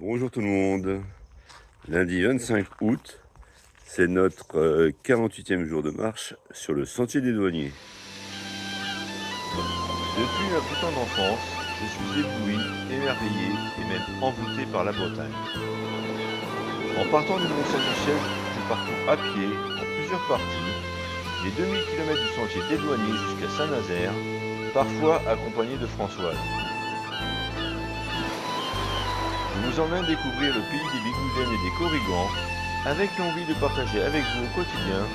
Bonjour tout le monde. Lundi 25 août, c'est notre 48e jour de marche sur le sentier des douaniers. Depuis ma plus tendre enfance, je suis ébloui, émerveillé et même envoûté par la Bretagne. En partant du Mont-Saint-Michel, je parcours à pied, en plusieurs parties, les 2000 km du sentier des douaniers jusqu'à Saint-Nazaire, parfois accompagné de Françoise. Je vous emmène découvrir le pays des Bigoudènes et des Corrigans, avec l'envie de partager avec vous au quotidien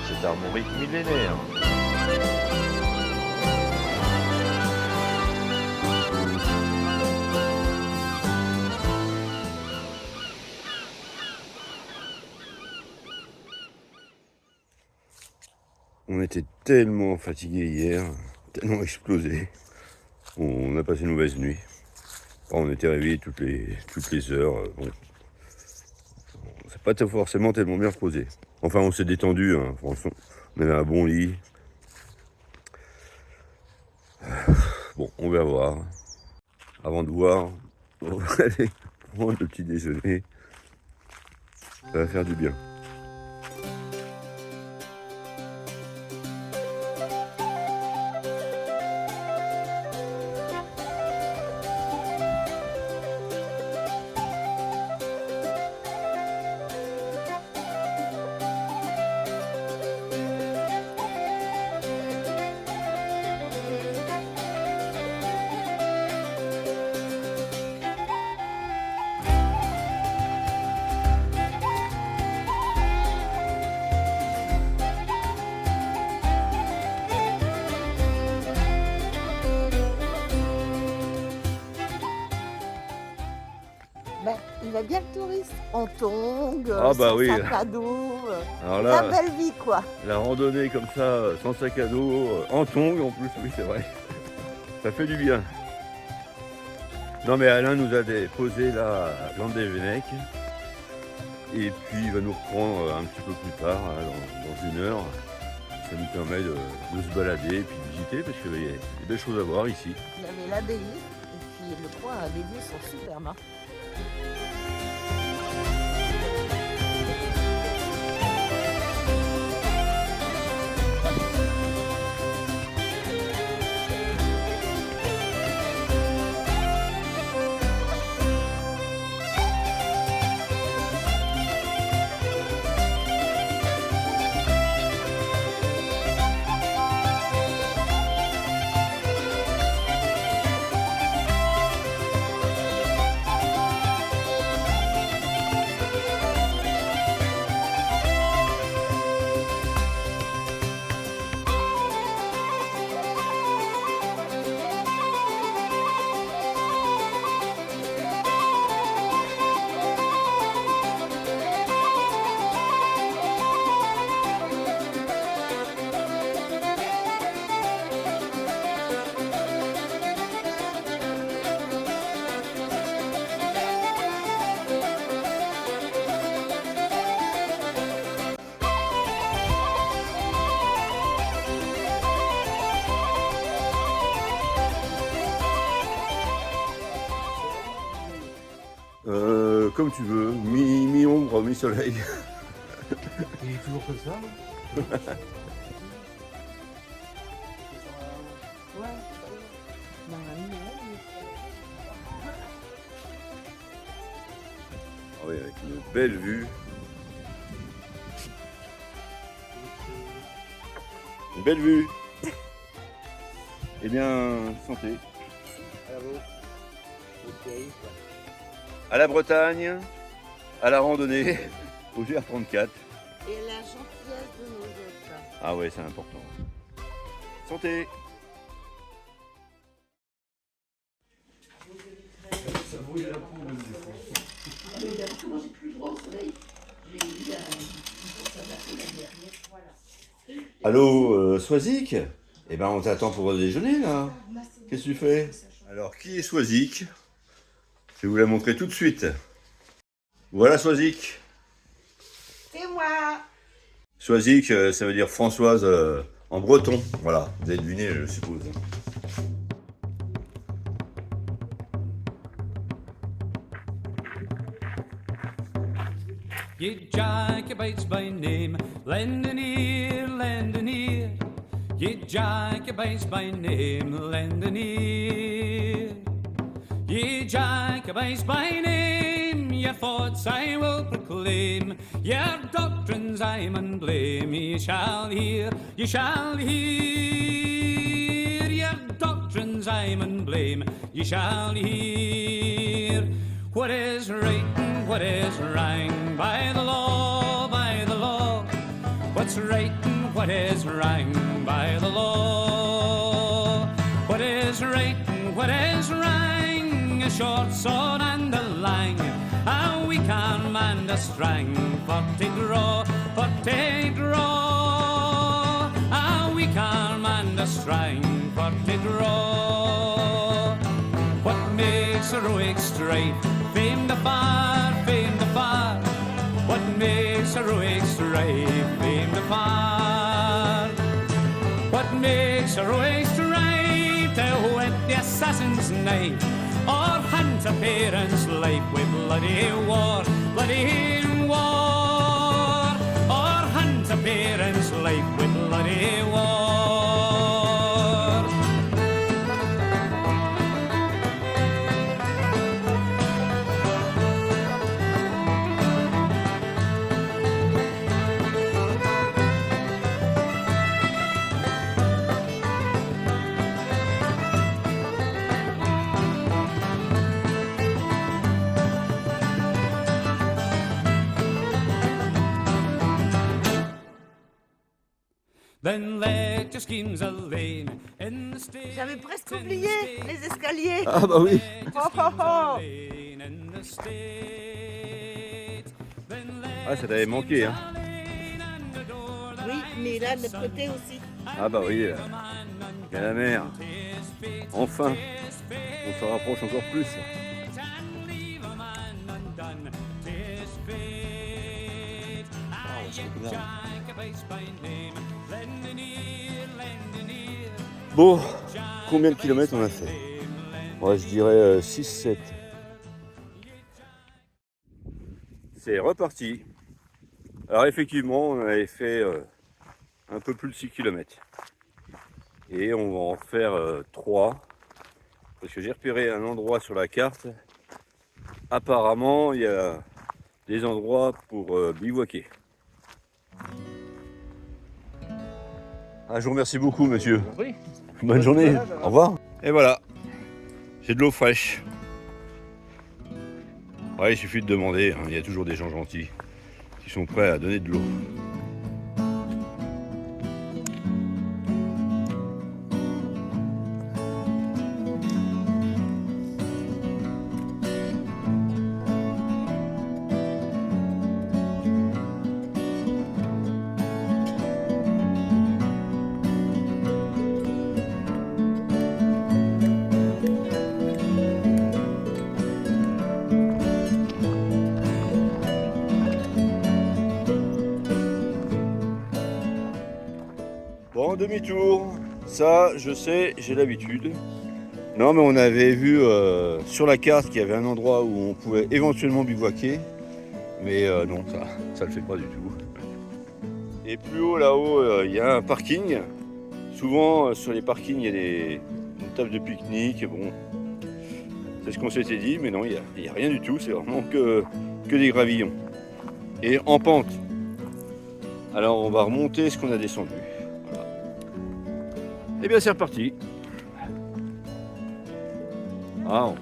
cette armorique millénaire. On était tellement fatigués hier, tellement explosés. On a passé une mauvaise nuit. On était réveillés toutes les heures. Bon, c'est pas forcément tellement bien reposé. Enfin, on s'est détendu, hein. Franchement, on avait un bon lit. Bon, on va voir. Avant de voir, on va aller prendre le petit déjeuner. Ça va faire du bien. Ben, il va bien le touriste, en tongs, Ah bah sans oui. sac à dos, Alors la là, belle vie quoi. la randonnée comme ça, sans sac à dos, en tongs en plus, oui c'est vrai. Ça fait du bien. Non mais Alain nous a déposé là à Landévennec. Et puis il va nous reprendre un petit peu plus tard, là, dans une heure. Ça nous permet de se balader et puis de visiter parce qu'il y a des belles choses à voir ici. Il y avait l'abbaye et puis le coin, les lieux sont superbes. Hein. Comme tu veux, mi-ombre, mi-soleil. Il est toujours comme ça, non? Ouais. Dans la lumière, Ah oui, avec une belle vue. Une belle vue. Eh bien, santé. À la Bretagne, à la randonnée, au GR34. et la gentillesse de nos hôtes. Ah ouais, c'est important. Santé. Ça brûle la peau même des fois. Moi j'ai plus le droit au soleil. J'ai eu Allô, Swazik? Eh ben, on t'attend pour le déjeuner, là. Qu'est-ce que tu fais? Alors, qui est Swazik? Je vais vous la montrer tout de suite. Voilà Swazik. C'est moi. Swazik, ça veut dire Françoise en breton. Voilà, vous avez deviné, je suppose. Ye Jacobites by name, lend an ear, lend an ear. Ye Jacobites by name, lend an ear. Ye Jacobites by name, your thoughts I will proclaim, your doctrines I mun blame. Ye shall hear, ye shall hear, your doctrines I mun blame. Ye shall hear what is right and what is wrong by the law, by the law. What's right and what is wrong by the law? What is right and what is wrong? A short sword and a lang, a weak arm and a strong. For to draw, for to draw, a weak arm and a strong. For to draw. What makes heroic strife? Fame the far, fame the far. What makes heroic strife? Fame the far. What makes heroic strife? To whet the assassin's knife, or hunt a parent's life with bloody war, bloody war, or hunt a parent's life with bloody war. Then let your schemes a lane in the state. J'avais presque oublié les escaliers. Ah bah oui. Oh, oh, oh. Ah, ça t'avait manqué, hein. Oui, mais là, de l'autre côté aussi. Ah bah oui, il y a la mer. Enfin, on se rapproche encore plus. Bon, combien de kilomètres on a fait? Ouais, je dirais 6-7. C'est reparti. Alors effectivement, on avait fait un peu plus de 6 km. Et on va en faire 3. Parce que j'ai repéré un endroit sur la carte. Apparemment, il y a des endroits pour bivouaquer. Ah, je vous remercie beaucoup, monsieur. Oui. Bonne journée. Au revoir. Et voilà. J'ai de l'eau fraîche. Ouais, il suffit de demander. Hein. Il y a toujours des gens gentils qui sont prêts à donner de l'eau. Bon, demi-tour, ça je sais, j'ai l'habitude. Non mais on avait vu sur la carte qu'il y avait un endroit où on pouvait éventuellement bivouaquer. Mais non, ça le fait pas du tout. Et plus haut là-haut, il y a un parking. Souvent sur les parkings il y a une table de pique-nique. Bon, c'est ce qu'on s'était dit, mais non, il n'y a rien du tout, c'est vraiment que des gravillons. Et en pente. Alors on va remonter ce qu'on a descendu. Et bien c'est reparti. Ah,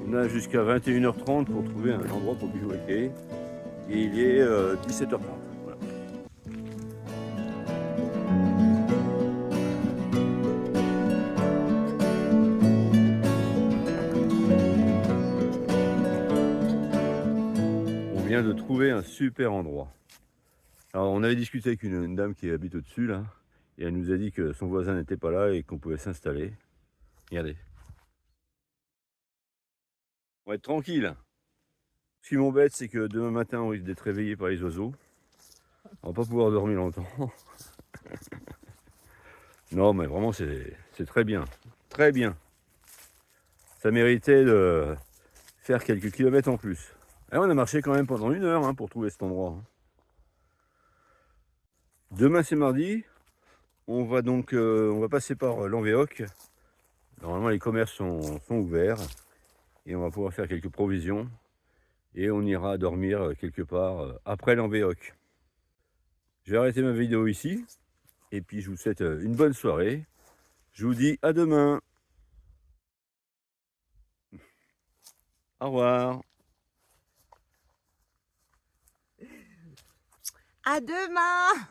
on a jusqu'à 21h30 pour trouver un endroit pour bivouaquer. Et il est 17h30. Voilà. On vient de trouver un super endroit. Alors on avait discuté avec une dame qui habite au-dessus là. Et elle nous a dit que son voisin n'était pas là et qu'on pouvait s'installer. Regardez. On va être tranquille. Ce qui m'embête, c'est que demain matin, on risque d'être réveillé par les oiseaux. On va pas pouvoir dormir longtemps. Non, mais vraiment, c'est très bien. Très bien. Ça méritait de faire quelques kilomètres en plus. Et on a marché quand même pendant 1 heure hein, pour trouver cet endroit. Demain c'est mardi. On va donc on va passer par Lanvéoc. Normalement les commerces sont ouverts. Et on va pouvoir faire quelques provisions. Et on ira dormir quelque part après Lanvéoc. Je vais arrêter ma vidéo ici. Et puis je vous souhaite une bonne soirée. Je vous dis à demain. Au revoir. À demain!